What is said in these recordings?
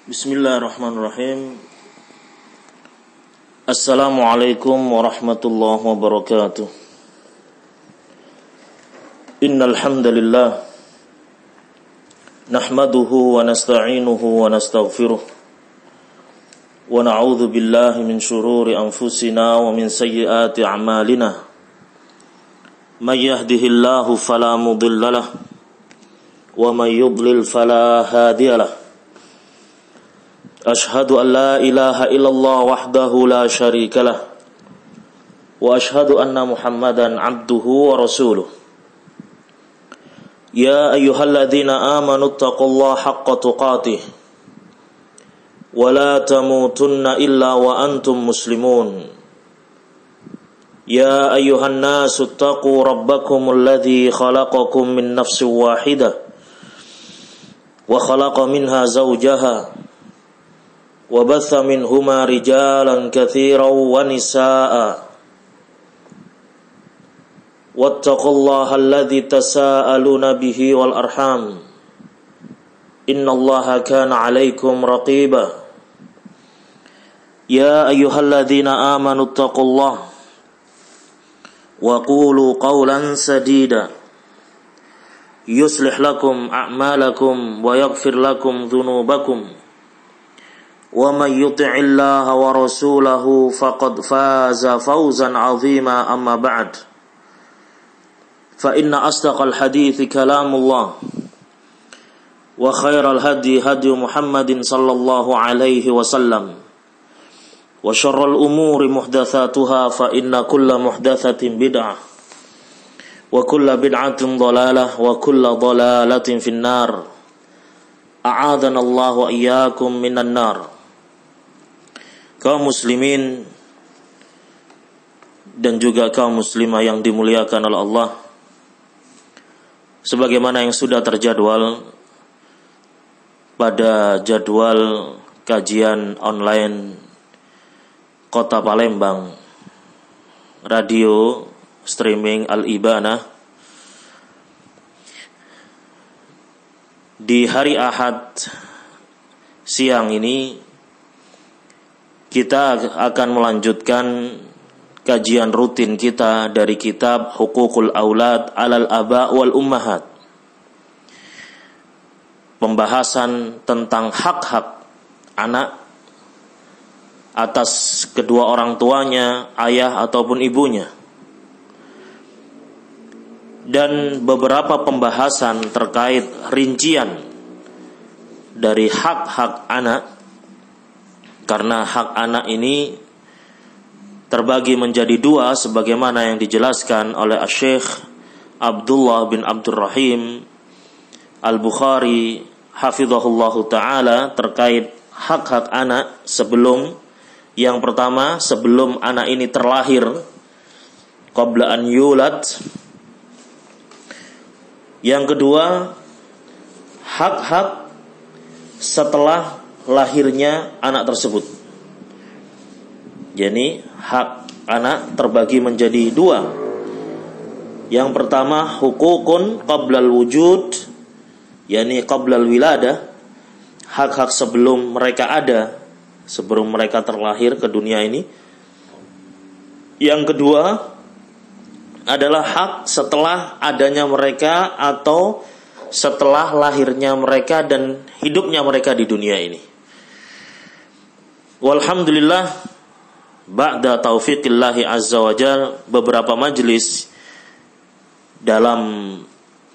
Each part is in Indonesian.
Bismillahirrahmanirrahim. Assalamualaikum warahmatullahi wabarakatuh. Innal hamdalillah nahmaduhu wa nasta'inuhu wa nastaghfiruh wa na'udzu billahi min shururi anfusina wa min sayyiati a'malina. May yahdihillahu fala mudhillalah wa may yudlil fala hadiyalah. Ashhadu an la ilaha illallah wahdahu la syarika lah wa ashhadu anna Muhammadan abduhu wa rasuluh. Ya ayyuhalladzina amanu taqullaha haqqa tuqatih wa la tamutunna illa wa antum muslimun. Ya ayyuhan nasu taqu rabbakumul ladzi khalaqakum min nafsin wahidah wa khalaqa minha zawjaha wa batha minhuma rijalan katsiran wa nisaa wattaqullaha alladzi tasaaluna bihi wal arham innallaha kana 'alaikum raqiba. Ya ayyuhalladzina amanu taqullaha wa qulu qawlan sadida yuslih lakum a'malakum wa yaghfir lakum dhunubakum wa may yuti'illaha wa rasulahu faqad faza fawzan 'azima. Amma ba'd, fa inna asdaqal hadithi kalamullah wa khairal hadi hadi Muhammadin sallallahu alaihi wasallam wa syarrul umuri muhdatsatuha fa inna kulla muhdatsatin bid'ah wa kulla bid'atin dhalalah wa kulla dhalalatin finnar. A'adana Allahu iyyakum minan nar. Kaum muslimin dan juga kaum muslimah yang dimuliakan oleh Allah, sebagaimana yang sudah terjadwal pada jadwal kajian online Kota Palembang, radio streaming Al-Ibanah, di hari Ahad siang ini kita akan melanjutkan kajian rutin kita dari kitab Huququl Aulad 'alal Aba' wal Ummahat. Pembahasan tentang hak-hak anak atas kedua orang tuanya, ayah ataupun ibunya. Dan beberapa pembahasan terkait rincian dari hak-hak anak, karena hak anak ini terbagi menjadi dua sebagaimana yang dijelaskan oleh Syekh Abdullah bin Abdurrahim Al-Bukhari hafizahullahu ta'ala terkait hak-hak anak sebelum, yang pertama sebelum anak ini terlahir, qabla an yulad. Yang kedua, hak-hak setelah lahirnya anak tersebut. Jadi hak anak terbagi menjadi dua. Yang pertama hukukun qablal wujud, yakni qablal wiladah, hak-hak sebelum mereka ada, sebelum mereka terlahir ke dunia ini. Yang kedua adalah hak setelah adanya mereka atau setelah lahirnya mereka dan hidupnya mereka di dunia ini. Walhamdulillah, ba'da taufiqillahi azza wa jal, beberapa majelis dalam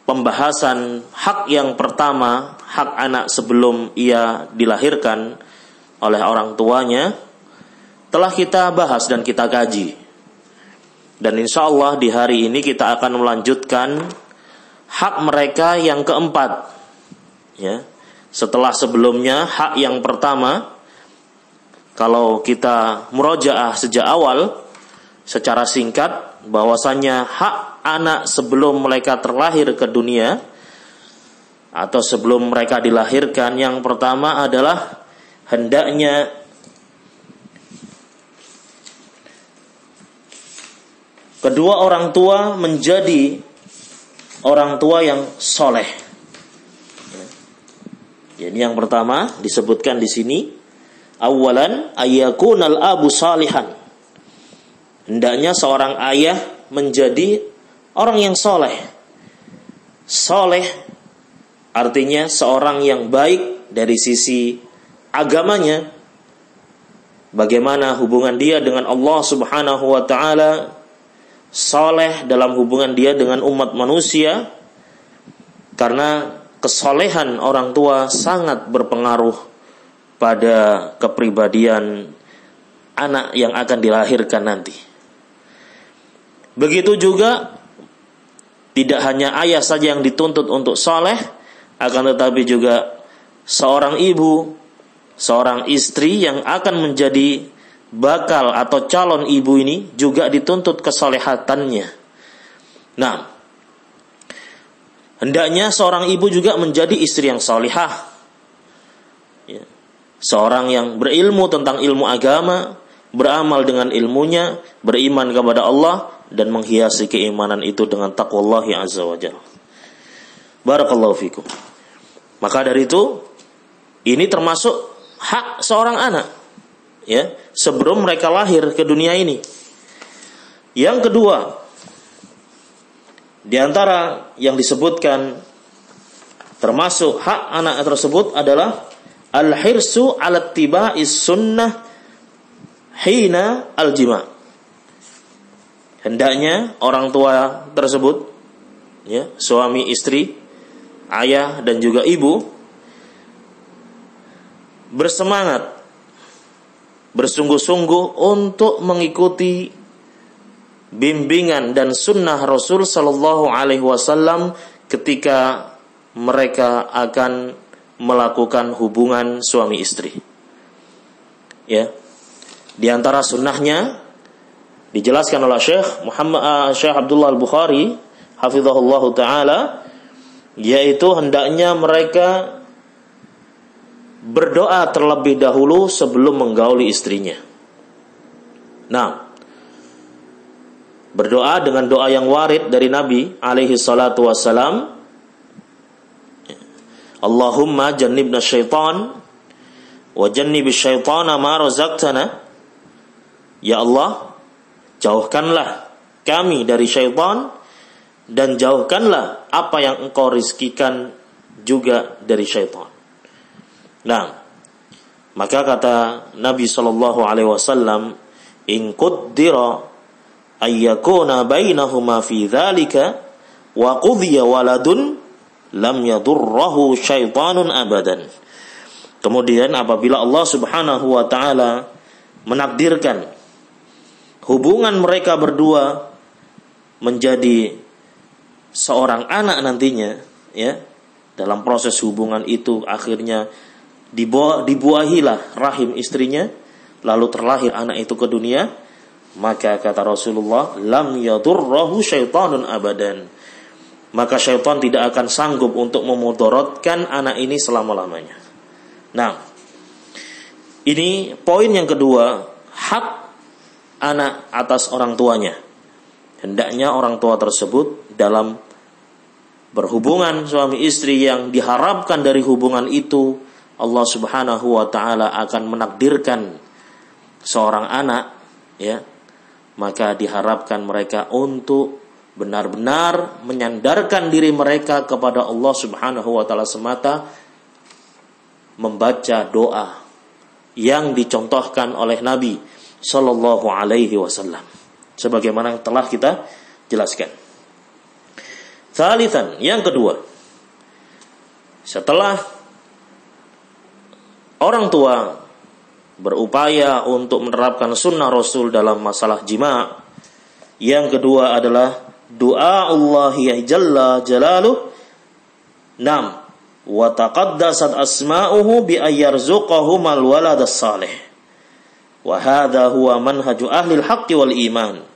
pembahasan hak yang pertama, hak anak sebelum ia dilahirkan oleh orang tuanya, telah kita bahas dan kita kaji. Dan insya Allah di hari ini kita akan melanjutkan hak mereka yang keempat, ya. Setelah sebelumnya hak yang pertama, kalau kita murojaah sejak awal secara singkat, bahwasannya hak anak sebelum mereka terlahir ke dunia atau sebelum mereka dilahirkan, yang pertama adalah hendaknya kedua orang tua menjadi orang tua yang soleh. Jadi yang pertama disebutkan di sini, awalan ayyakunal abu salihan. Hendaknya seorang ayah menjadi orang yang soleh. Soleh artinya seorang yang baik dari sisi agamanya. Bagaimana hubungan dia dengan Allah Subhanahu wa ta'ala, soleh dalam hubungan dia dengan umat manusia. Karena kesolehan orang tua sangat berpengaruh pada kepribadian anak yang akan dilahirkan nanti. Begitu juga tidak hanya ayah saja yang dituntut untuk soleh, akan tetapi juga seorang ibu, seorang istri yang akan menjadi bakal atau calon ibu ini juga dituntut kesolehatannya. Nah, hendaknya seorang ibu juga menjadi istri yang solihah, ya. Seorang yang berilmu tentang ilmu agama, beramal dengan ilmunya, beriman kepada Allah, dan menghiasi keimanan itu dengan taqwallahi azza wa jalla. Barakallahu fikum. Maka dari itu, ini termasuk hak seorang anak, ya, sebelum mereka lahir ke dunia ini. Yang kedua, di antara yang disebutkan termasuk hak anak tersebut adalah al-hirsu 'ala ittiba'is sunnah hina al-jima'. Hendaknya orang tua tersebut, ya, suami istri, ayah dan juga ibu, bersemangat, bersungguh-sungguh untuk mengikuti bimbingan dan sunnah Rasul Sallallahu Alaihi Wasallam ketika mereka akan melakukan hubungan suami istri. Ya, di antara sunnahnya dijelaskan oleh Syekh Abdullah Al-Bukhari, hafizahullah taala, yaitu hendaknya mereka berdoa terlebih dahulu sebelum menggauli istrinya. Nah, berdoa dengan doa yang warid dari Nabi alaihi salatu wassalam, Allahumma jannibna syaitan wa jannibish syaitana ma razaqtana. Ya Allah, jauhkanlah kami dari syaitan dan jauhkanlah apa yang engkau rizkikan juga dari syaitan. Nah, maka kata Nabi sallallahu alaihi wasallam, in quddira ayyakuna bainahuma fi dzalika wa qudhiya waladun lam yadurruhu syaitanun abadan. Kemudian apabila Allah Subhanahu wa taala menakdirkan hubungan mereka berdua menjadi seorang anak nantinya, ya, dalam proses hubungan itu akhirnya dibuahilah rahim istrinya, lalu terlahir anak itu ke dunia, maka kata Rasulullah, lam yadurruhu syaitanun abadan, maka syaitan tidak akan sanggup untuk memudaratkan anak ini selama-lamanya. Nah, ini poin yang kedua, hak anak atas orang tuanya. Hendaknya orang tua tersebut dalam berhubungan suami istri yang diharapkan dari hubungan itu, Allah Subhanahu wa taala akan menakdirkan seorang anak, ya, maka diharapkan mereka untuk benar-benar menyandarkan diri mereka kepada Allah Subhanahu wa taala semata, membaca doa yang dicontohkan oleh Nabi sallallahu alaihi wasallam sebagaimana yang telah kita jelaskan. Tsalitsan, yang kedua, setelah orang tua berupaya untuk menerapkan sunnah Rasul dalam masalah jima', yang kedua adalah doa Allah jalla jalaluh, nam wa taqaddasat asma'uhu bi ayyarzuqahum al-walad as-salih. Wa hadha huwa manhaju ahli al-haqqi wal iman.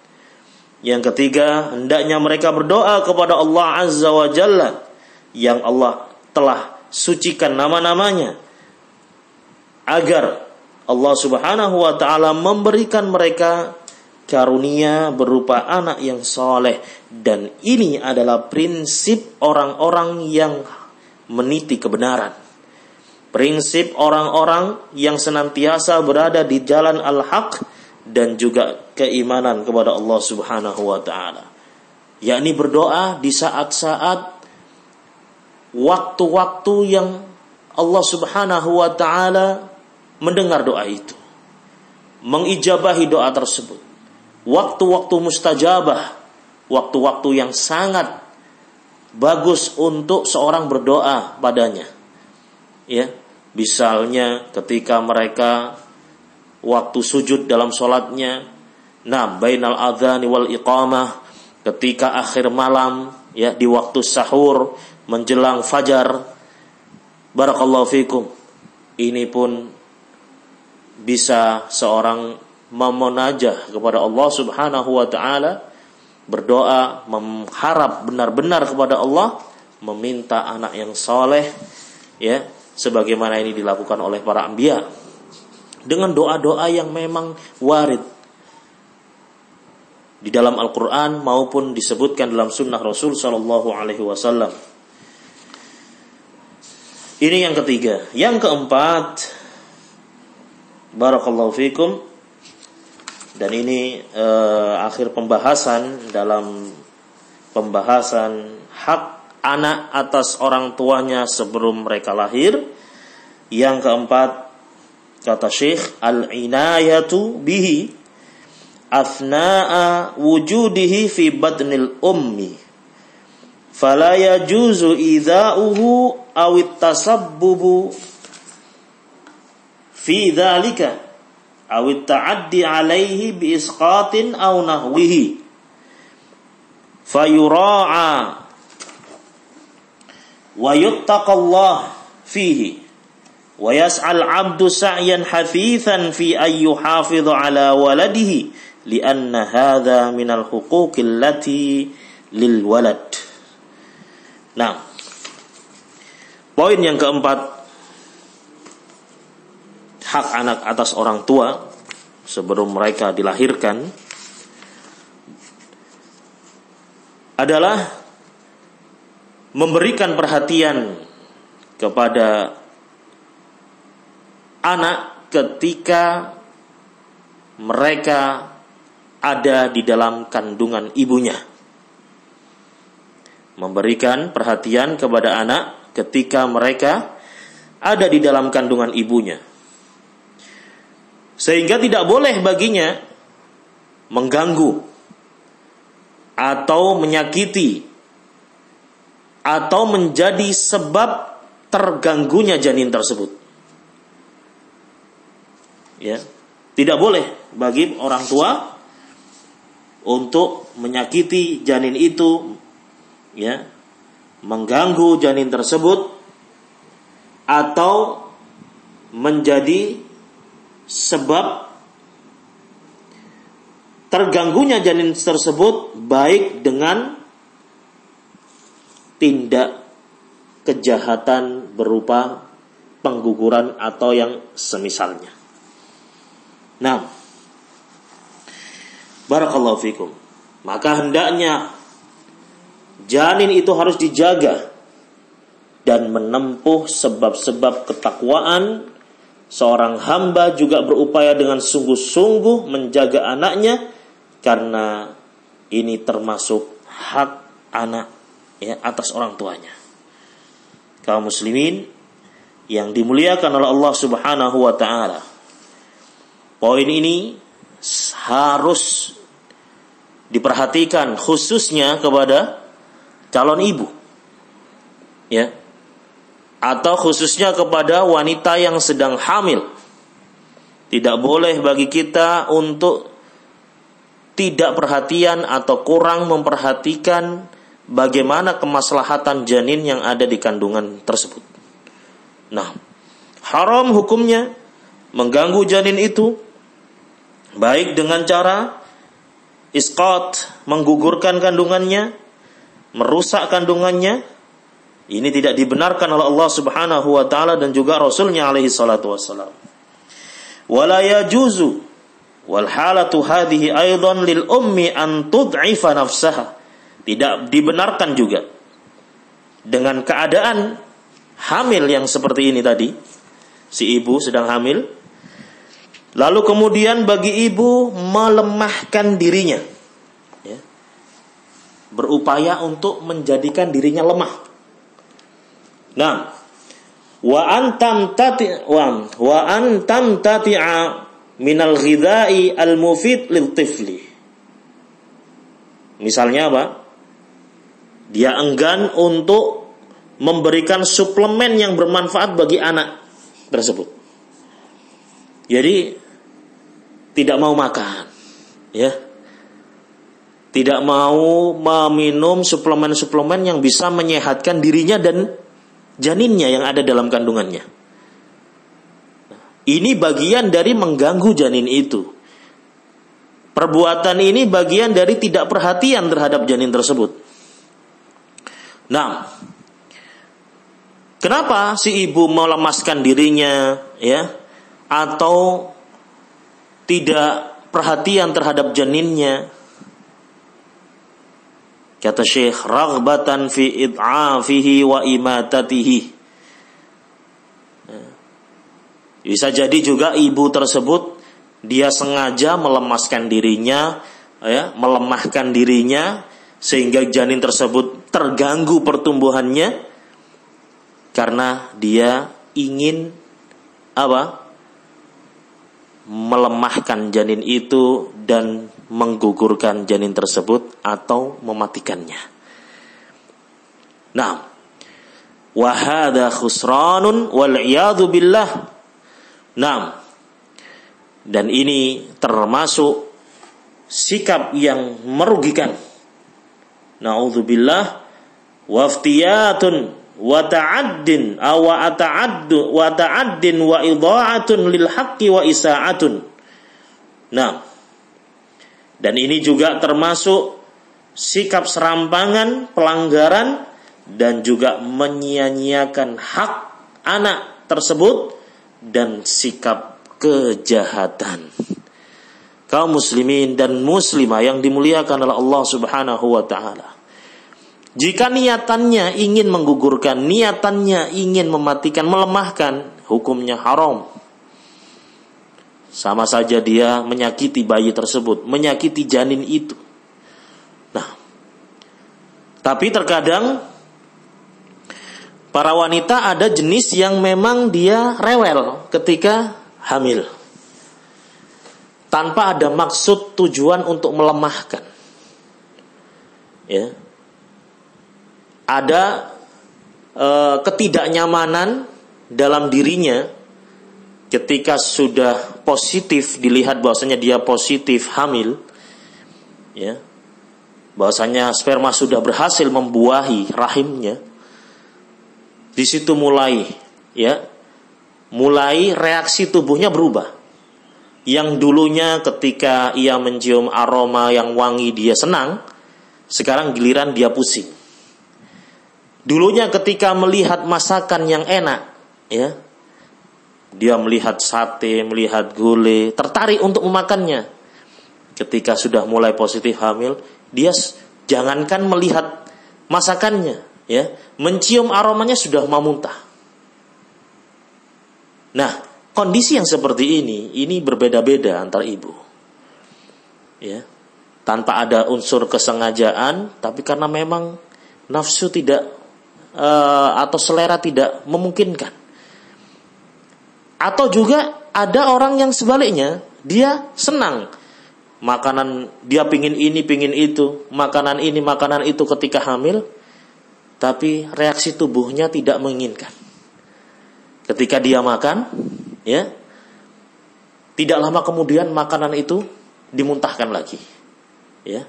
Yang ketiga, hendaknya mereka berdoa kepada Allah Azza wa Jalla yang Allah telah sucikan nama-namanya, agar Allah Subhanahu wa taala memberikan mereka karunia berupa anak yang soleh. Dan ini adalah prinsip orang-orang yang meniti kebenaran. Prinsip orang-orang yang senantiasa berada di jalan al-haq dan juga keimanan kepada Allah Subhanahu wa taala. Yakni berdoa di saat-saat waktu-waktu yang Allah Subhanahu wa taala mendengar doa itu, mengijabahi doa tersebut. Waktu-waktu mustajabah, waktu-waktu yang sangat bagus untuk seorang berdoa padanya. Ya, misalnya ketika mereka waktu sujud dalam sholatnya, bainal adhani wal iqamah, ketika akhir malam, ya, di waktu sahur menjelang fajar. Barakallahu fikum. Ini pun bisa seorang memunajah kepada Allah Subhanahu wa taala, berdoa mengharap benar-benar kepada Allah, meminta anak yang soleh, ya, sebagaimana ini dilakukan oleh para anbiya dengan doa-doa yang memang warid di dalam Al-Quran maupun disebutkan dalam sunnah Rasul Sallallahu Alaihi Wasallam. Ini yang ketiga. Yang keempat, barakallahu fikum, dan ini akhir pembahasan dalam pembahasan hak anak atas orang tuanya sebelum mereka lahir. Yang keempat, kata Syekh, al-inayatu bihi athna'a wujudihi fi batnil ummi fala yajuzu idha'uhu awit tasabbubu fi dhalika awit ta'addi alaihi bi isqatin aw nahwihi fayura'a wa yuttaqallah fihi wa yas'al 'abdu sa'yan hafithan fi ayyu hafidhu ala waladihi li'anna hadha minal huquqil lati lil walad. Nah, poin yang keempat, hak anak atas orang tua sebelum mereka dilahirkan adalah memberikan perhatian kepada anak ketika mereka ada di dalam kandungan ibunya. Memberikan perhatian kepada anak ketika mereka ada di dalam kandungan ibunya. Sehingga tidak boleh baginya mengganggu atau menyakiti atau menjadi sebab terganggunya janin tersebut. Ya, tidak boleh bagi orang tua untuk menyakiti janin itu, ya, mengganggu janin tersebut atau menjadi sebab terganggunya janin tersebut, baik dengan tindak kejahatan berupa pengguguran atau yang semisalnya. Nah, barakallahu fikum. Maka hendaknya janin itu harus dijaga dan menempuh sebab-sebab ketakwaan. Seorang hamba juga berupaya dengan sungguh-sungguh menjaga anaknya, karena ini termasuk hak anak, ya, atas orang tuanya. Kaum muslimin yang dimuliakan oleh Allah Subhanahu wa taala, poin ini harus diperhatikan khususnya kepada calon ibu, ya, atau khususnya kepada wanita yang sedang hamil. Tidak boleh bagi kita untuk tidak perhatian atau kurang memperhatikan bagaimana kemaslahatan janin yang ada di kandungan tersebut. Nah, haram hukumnya mengganggu janin itu, baik dengan cara isqat, menggugurkan kandungannya, merusak kandungannya. Ini tidak dibenarkan oleh Allah Subhanahu wa taala dan juga Rasulnya alaihi salatu wassalam. Wala yajuzu Wal halatu hadhihi aidan lil ummi an tud'ifa nafsaha. Tidak dibenarkan juga dengan keadaan hamil yang seperti ini tadi. Si ibu sedang hamil, lalu kemudian bagi ibu melemahkan dirinya, ya, berupaya untuk menjadikan dirinya lemah. Nah, wa antam tati'a minal ghidha'i al-mufid lil tifli. Misalnya apa? Dia enggan untuk memberikan suplemen yang bermanfaat bagi anak tersebut. Jadi tidak mau makan, ya. Tidak mau meminum suplemen-suplemen yang bisa menyehatkan dirinya dan janinnya yang ada dalam kandungannya. Ini bagian dari mengganggu janin itu. Perbuatan ini bagian dari tidak perhatian terhadap janin tersebut. Nah, kenapa si ibu melemaskan dirinya, ya, atau tidak perhatian terhadap janinnya? Kata Syekh, raghbatan fi id'afihi wa imatatihi. Bisa jadi juga ibu tersebut dia sengaja melemaskan dirinya, ya, melemahkan dirinya sehingga janin tersebut terganggu pertumbuhannya karena dia ingin apa? Melemahkan janin itu dan menggugurkan janin tersebut atau mematikannya. Nah, wa hadza khusranun wal iyadu billah. Nah, dan ini termasuk sikap yang merugikan. Na'udzubillah, waftiyatun wa ta'addin wa ta'addin wa idha'atun lil haqqi wa isa'atun. Nah, dan ini juga termasuk sikap serampangan, pelanggaran, dan juga menyia-nyiakan hak anak tersebut dan sikap kejahatan. Kaum muslimin dan muslimah yang dimuliakan oleh Allah Subhanahu wa taala. Jika niatannya ingin menggugurkan, niatannya ingin mematikan, melemahkan, hukumnya haram. Sama saja dia menyakiti bayi tersebut, menyakiti janin itu. Nah, tapi terkadang para wanita ada jenis yang memang dia rewel ketika hamil, tanpa ada maksud tujuan untuk melemahkan. Ya, ada ketidaknyamanan dalam dirinya ketika sudah positif, dilihat bahwasanya dia positif hamil, ya, bahwasanya sperma sudah berhasil membuahi rahimnya. Di situ mulai, ya, mulai reaksi tubuhnya berubah. Yang dulunya ketika ia mencium aroma yang wangi dia senang, sekarang giliran dia pusing. Dulunya ketika melihat masakan yang enak, ya, dia melihat sate, melihat gulai, tertarik untuk memakannya. Ketika sudah mulai positif hamil, dia jangankan melihat masakannya, ya, mencium aromanya sudah mau muntah. Nah, kondisi yang seperti ini berbeda-beda antar ibu, ya, tanpa ada unsur kesengajaan, tapi karena memang nafsu tidak atau selera tidak memungkinkan. Atau juga ada orang yang sebaliknya, dia senang makanan, dia pingin ini, pingin itu, makanan ini, makanan itu ketika hamil, tapi reaksi tubuhnya tidak menginginkan. Ketika dia makan, ya, tidak lama kemudian makanan itu dimuntahkan lagi, ya,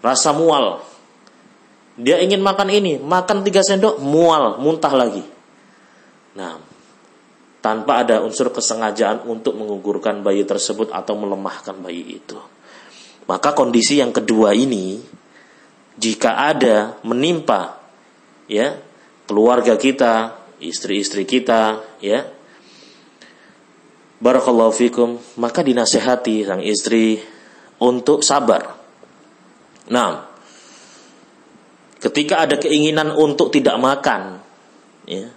rasa mual. Dia ingin makan ini, makan 3 sendok, mual, muntah lagi. Nah, tanpa ada unsur kesengajaan untuk menggugurkan bayi tersebut atau melemahkan bayi itu. Maka kondisi yang kedua ini, jika ada menimpa, ya, keluarga kita, istri-istri kita, ya, Barakallahu fikum, maka dinasihati sang istri untuk sabar. Nah, ketika ada keinginan untuk tidak makan, ya,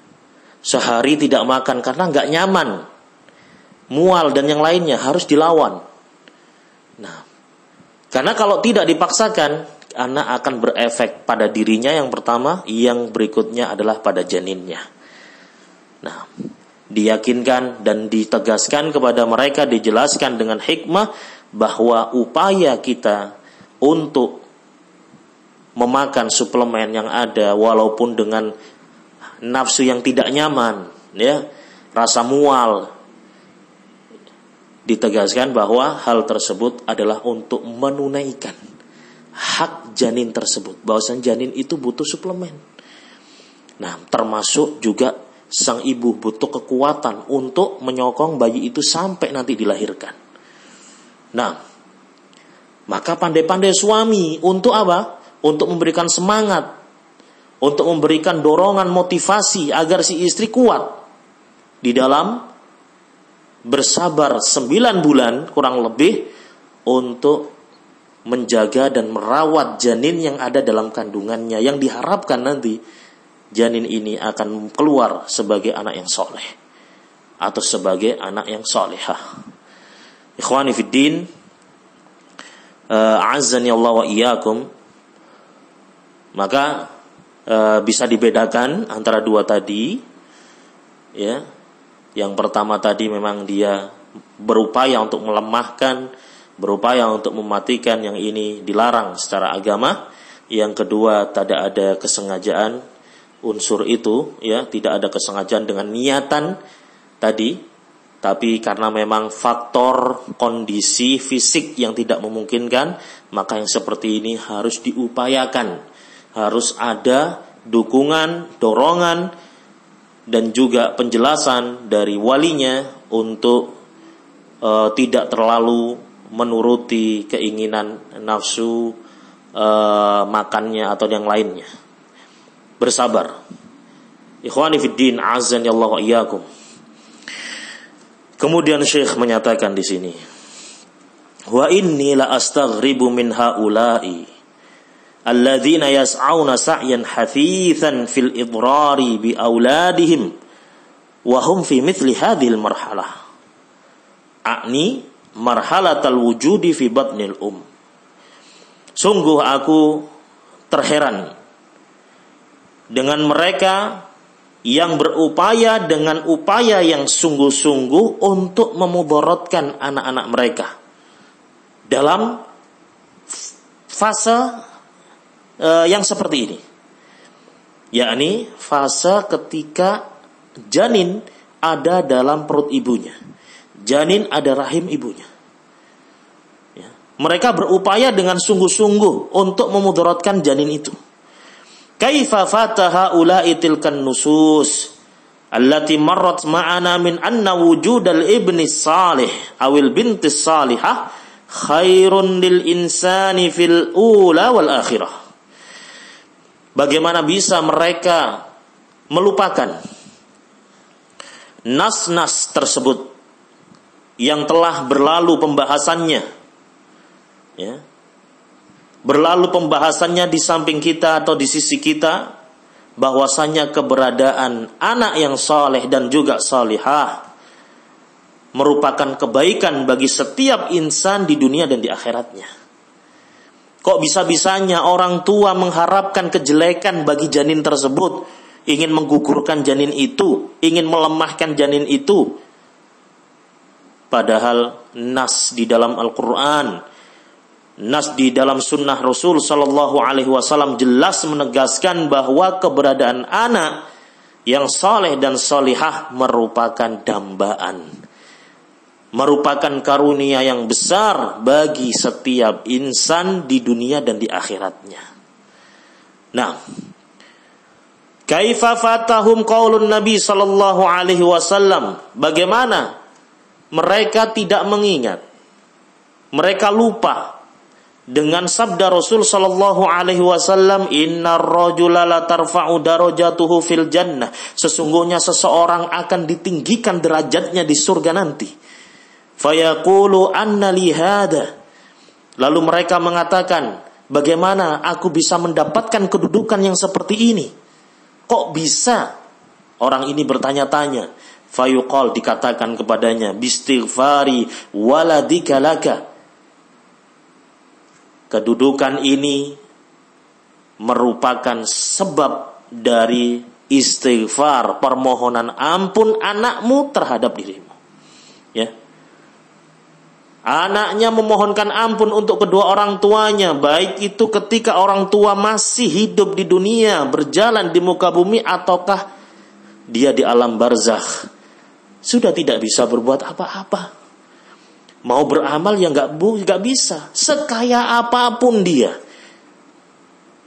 sehari tidak makan karena nggak nyaman, mual dan yang lainnya, harus dilawan. Nah, karena kalau tidak dipaksakan, anak akan berefek pada dirinya yang pertama, yang berikutnya adalah pada janinnya. Nah, diyakinkan dan ditegaskan kepada mereka, dijelaskan dengan hikmah bahwa upaya kita untuk memakan suplemen yang ada walaupun dengan nafsu yang tidak nyaman, ya, rasa mual, ditegaskan bahwa hal tersebut adalah untuk menunaikan hak janin tersebut, bahwasanya janin itu butuh suplemen. Nah, termasuk juga sang ibu butuh kekuatan untuk menyokong bayi itu sampai nanti dilahirkan. Nah, maka pandai-pandai suami untuk apa? Untuk memberikan semangat, untuk memberikan dorongan motivasi agar si istri kuat di dalam bersabar 9 bulan kurang lebih untuk menjaga dan merawat janin yang ada dalam kandungannya, yang diharapkan nanti janin ini akan keluar sebagai anak yang soleh atau sebagai anak yang solehah. Ikhwani fiddin, a'azzani Allah wa iyyakum. Maka bisa dibedakan antara dua tadi, ya. Yang pertama tadi memang dia berupaya untuk melemahkan, berupaya untuk mematikan, yang ini dilarang secara agama. Yang kedua, tidak ada kesengajaan unsur itu, ya, tidak ada kesengajaan dengan niatan tadi, tapi karena memang faktor kondisi fisik yang tidak memungkinkan, maka yang seperti ini harus diupayakan, harus ada dukungan, dorongan, dan juga penjelasan dari walinya untuk tidak terlalu menuruti keinginan nafsu makannya atau yang lainnya. Bersabar. Ikhwani fiddin, azan ya Allah wa iyyakum. Kemudian Syekh menyatakan di sini, wa inni la astaghribu min haula'i alladzina yas'auna sa'yan hathithan fil idrari bi auladihim wa hum fi mithli hadhil marhalah. A'ni marhalatal wujudi fi batnil Sungguh aku terheran dengan mereka yang berupaya dengan upaya yang sungguh-sungguh untuk memudaratkan anak-anak mereka dalam fase yang seperti ini, yakni fase ketika janin ada dalam perut ibunya, janin ada rahim ibunya. Ya. Mereka berupaya dengan sungguh-sungguh untuk memudaratkan janin itu. Kaifa fataha ula'i tilkan nusus allati marrat ma'ana min anna wujudal ibni salih awil binti salihah khairun lil insani fil ula wal akhirah. Bagaimana bisa mereka melupakan nas-nas tersebut yang telah berlalu pembahasannya, ya, berlalu pembahasannya di samping kita atau di sisi kita, bahwasanya keberadaan anak yang saleh dan juga salihah merupakan kebaikan bagi setiap insan di dunia dan di akhiratnya. Kok bisa-bisanya orang tua mengharapkan kejelekan bagi janin tersebut, ingin menggugurkan janin itu, ingin melemahkan janin itu, padahal nas di dalam Al-Quran, nas di dalam sunnah Rasul Sallallahu Alaihi Wasallam jelas menegaskan bahwa keberadaan anak yang saleh dan salihah merupakan dambaan, merupakan karunia yang besar bagi setiap insan di dunia dan di akhiratnya. Nah, kaifa fatahum qaulun Nabi Sallallahu Alaihi Wasallam? Bagaimana mereka tidak mengingat, mereka lupa dengan sabda Rasul Sallallahu Alaihi Wasallam, Innar rajula la tarfa'u darajatuhu fil jannah. Sesungguhnya seseorang akan ditinggikan derajatnya di surga nanti. Fayaqulu anna li hada. Lalu mereka mengatakan, bagaimana aku bisa mendapatkan kedudukan yang seperti ini? Kok bisa? Orang ini bertanya-tanya. Fayuqal, dikatakan kepadanya, bistighfari waladika laka. Kedudukan ini merupakan sebab dari istighfar, permohonan ampun anakmu terhadap dirimu. Ya. Anaknya memohonkan ampun untuk kedua orang tuanya, baik itu ketika orang tua masih hidup di dunia, berjalan di muka bumi, ataukah dia di alam barzakh. Sudah tidak bisa berbuat apa-apa. Mau beramal ya nggak bisa. Sekaya apapun dia.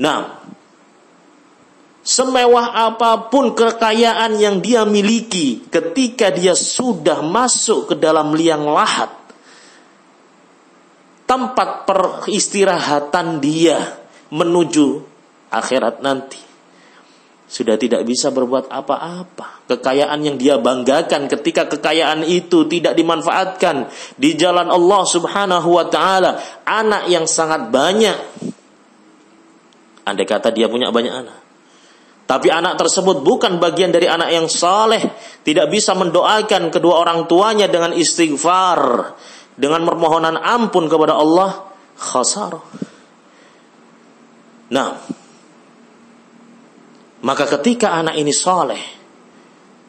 Nah, semewah apapun kekayaan yang dia miliki, ketika dia sudah masuk ke dalam liang lahat, tempat peristirahatan dia menuju akhirat nanti, sudah tidak bisa berbuat apa-apa. Kekayaan yang dia banggakan, ketika kekayaan itu tidak dimanfaatkan di jalan Allah Subhanahu wa ta'ala, anak yang sangat banyak, andai kata dia punya banyak anak, tapi anak tersebut bukan bagian dari anak yang saleh, tidak bisa mendoakan kedua orang tuanya dengan istighfar, dengan permohonan ampun kepada Allah, khasarah. Nah, maka ketika anak ini saleh,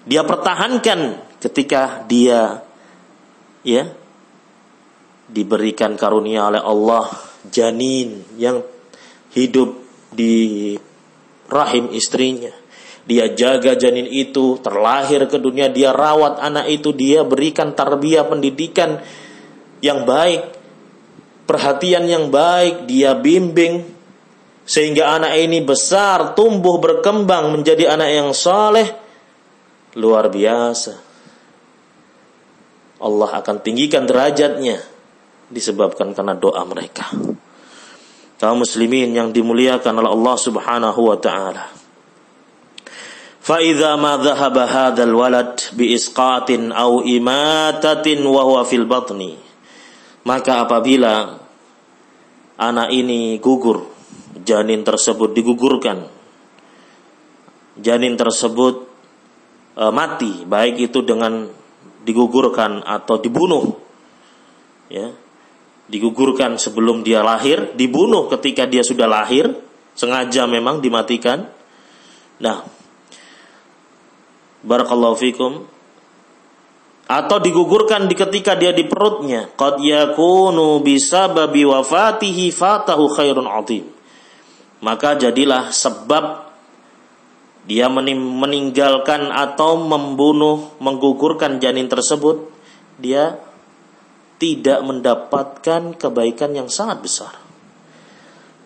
dia pertahankan ketika dia diberikan karunia oleh Allah janin yang hidup di rahim istrinya. Dia jaga janin itu, terlahir ke dunia, dia rawat anak itu, dia berikan tarbiyah, pendidikan yang baik, perhatian yang baik, dia bimbing, sehingga anak ini besar, tumbuh, berkembang menjadi anak yang saleh. Luar biasa. Allah akan tinggikan derajatnya disebabkan karena doa mereka. Kaum muslimin yang dimuliakan oleh Allah Subhanahu wa ta'ala. Fa idza ma dhahaba hadzal walad bi isqatin aw imatatin wa huwa fil batni. Maka apabila anak ini gugur, janin tersebut digugurkan, janin tersebut mati, baik itu dengan digugurkan atau dibunuh, ya, digugurkan sebelum dia lahir, dibunuh ketika dia sudah lahir, sengaja memang dimatikan. Nah, barakallahu fikum, atau digugurkan ketika dia di perutnya, qad yakunu bisababi wafatihi fatahu khairun azim. Maka jadilah sebab dia meninggalkan atau membunuh, menggugurkan janin tersebut, dia tidak mendapatkan kebaikan yang sangat besar.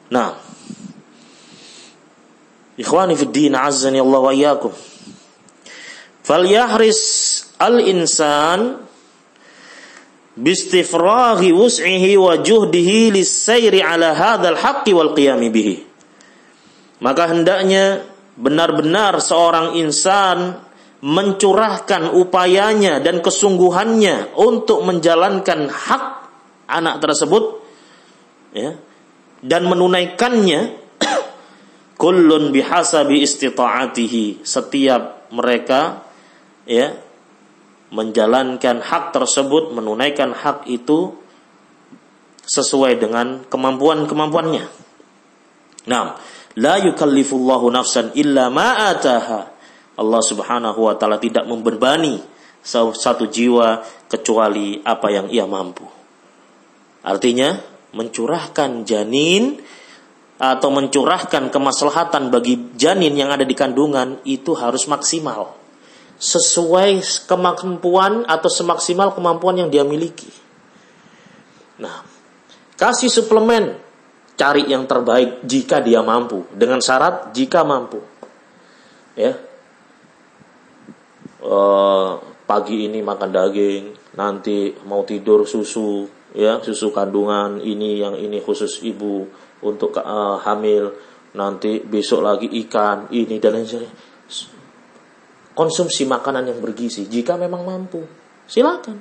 Nah, ikhwani fid din, azzani Allah wa iyyakum. Falyahris al-insan bistifraghi wus'ihi wa juhdihi lis-sayri ala hadzal haqqi wal qiyam bihi. Maka hendaknya benar-benar seorang insan mencurahkan upayanya dan kesungguhannya untuk menjalankan hak anak tersebut, ya, dan menunaikannya kullun bihasabi istita'atihi. Setiap mereka, ya, menjalankan hak tersebut, menunaikan hak itu sesuai dengan kemampuan-kemampuannya. Nah, la yukallifullahu nafsan illa ma ataha. Allah Subhanahu wa ta'ala tidak membebani satu jiwa kecuali apa yang ia mampu. Artinya, mencurahkan janin atau mencurahkan kemaslahatan bagi janin yang ada di kandungan itu harus maksimal, sesuai kemampuan atau semaksimal kemampuan yang dia miliki. Nah, kasih suplemen, cari yang terbaik jika dia mampu, dengan syarat jika mampu. Ya, pagi ini makan daging, nanti mau tidur susu, ya, susu kandungan ini, yang ini khusus ibu untuk hamil, nanti besok lagi ikan ini dan lain sebagainya. Konsumsi makanan yang bergizi jika memang mampu, silakan.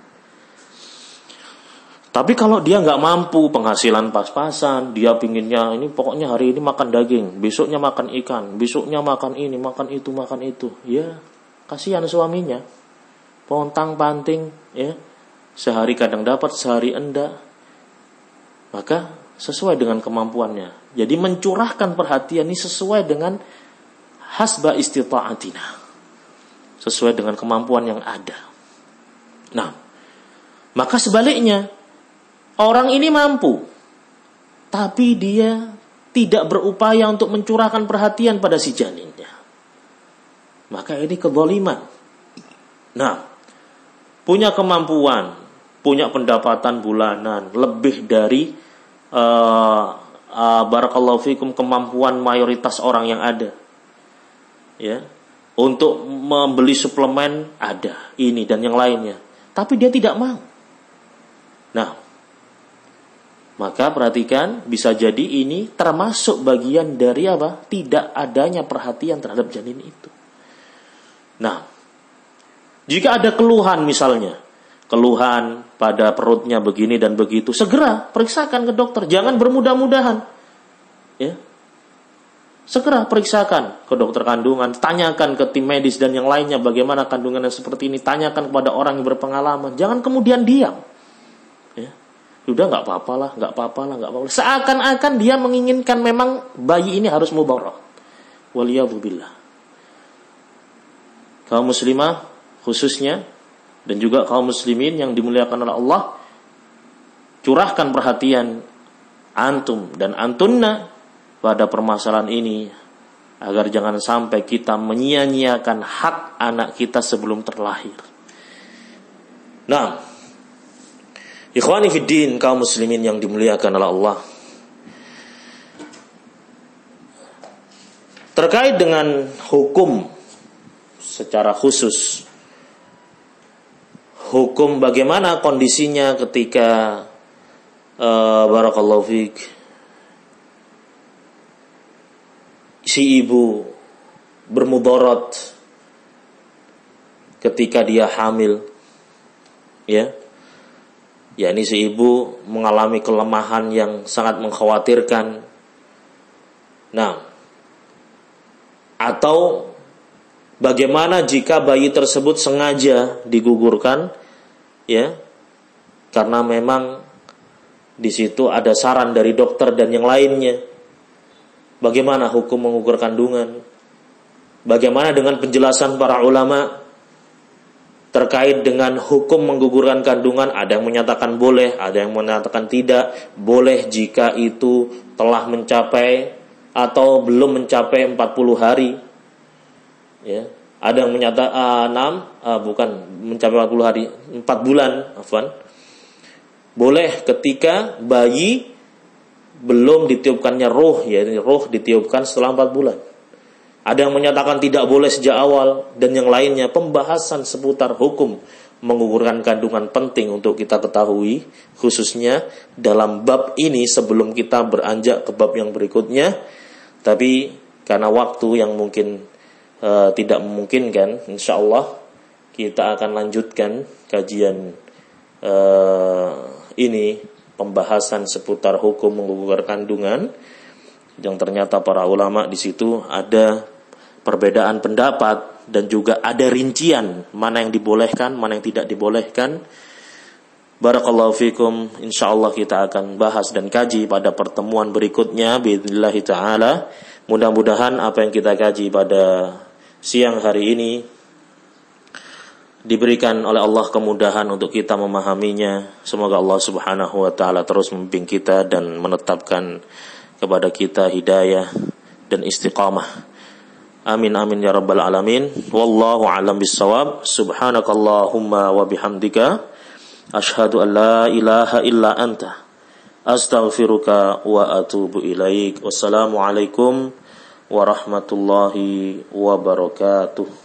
Tapi kalau dia nggak mampu, penghasilan pas-pasan, dia pinginnya ini pokoknya hari ini makan daging, besoknya makan ikan, besoknya makan ini, makan itu, ya kasihan suaminya, pontang-panting, ya sehari kadang dapat, sehari enggak. Maka sesuai dengan kemampuannya. Jadi mencurahkan perhatian ini sesuai dengan hasba istita'atina, sesuai dengan kemampuan yang ada. Nah, maka sebaliknya, orang ini mampu, tapi dia tidak berupaya untuk mencurahkan perhatian pada si janinnya. Maka ini kezaliman. Nah, punya kemampuan, punya pendapatan bulanan lebih dari barakallahu fikum kemampuan mayoritas orang yang ada. Ya, untuk membeli suplemen ada, ini dan yang lainnya. Tapi dia tidak mau. Nah, maka perhatikan, bisa jadi ini termasuk bagian dari apa? Tidak adanya perhatian terhadap janin itu. Nah, jika ada keluhan misalnya, keluhan pada perutnya begini dan begitu, segera periksakan ke dokter, jangan bermudah-mudahan. Ya. Segera periksakan ke dokter kandungan, tanyakan ke tim medis dan yang lainnya bagaimana kandungan yang seperti ini, tanyakan kepada orang yang berpengalaman, jangan kemudian diam. Ya. Udah nggak apa-apa lah. Seakan-akan dia menginginkan memang bayi ini harus mubarrah. Waliyadzubillah. Kaum muslimah khususnya dan juga kaum muslimin yang dimuliakan oleh Allah, curahkan perhatian antum dan antunna pada permasalahan ini agar jangan sampai kita menyia-nyiakan hak anak kita sebelum terlahir. Nah, ikhwani fiddin, kaum muslimin yang dimuliakan oleh Allah, terkait dengan hukum secara khusus, hukum bagaimana kondisinya ketika barakallahu fiik, si ibu bermudarat ketika dia hamil, ya ini si ibu mengalami kelemahan yang sangat mengkhawatirkan. Nah, atau bagaimana jika bayi tersebut sengaja digugurkan, ya karena memang di situ ada saran dari dokter dan yang lainnya. Bagaimana hukum mengukur kandungan? Bagaimana dengan penjelasan para ulama terkait dengan hukum menggugurkan kandungan? Ada yang menyatakan boleh, ada yang menyatakan tidak boleh jika itu telah mencapai atau belum mencapai 40 hari. Ya, ada yang menyatakan bukan mencapai 40 hari, 4 bulan, afwan. Boleh ketika bayi belum ditiupkannya ruh, yaitu ruh ditiupkan setelah 4 bulan. Ada yang menyatakan tidak boleh sejak awal dan yang lainnya. Pembahasan seputar hukum menggugurkan kandungan penting untuk kita ketahui, khususnya dalam bab ini sebelum kita beranjak ke bab yang berikutnya. Tapi karena waktu yang mungkin tidak memungkinkan, insyaallah kita akan lanjutkan kajian ini, pembahasan seputar hukum menggugurkan kandungan, yang ternyata para ulama di situ ada perbedaan pendapat dan juga ada rincian mana yang dibolehkan, mana yang tidak dibolehkan. Barakallahu fikum. Insyaallah kita akan bahas dan kaji pada pertemuan berikutnya biidznillah taala. Mudah-mudahan apa yang kita kaji pada siang hari ini diberikan oleh Allah kemudahan untuk kita memahaminya. Semoga Allah Subhanahu wa taala terus membimbing kita dan menetapkan kepada kita hidayah dan istiqamah. Amin amin ya rabbal alamin. Wallahu a'lam bissawab. Subhanakallahumma wa bihamdika asyhadu an la ilaha illa anta astaghfiruka wa atubu ilaik. Wassalamu alaikum warahmatullahi wabarakatuh.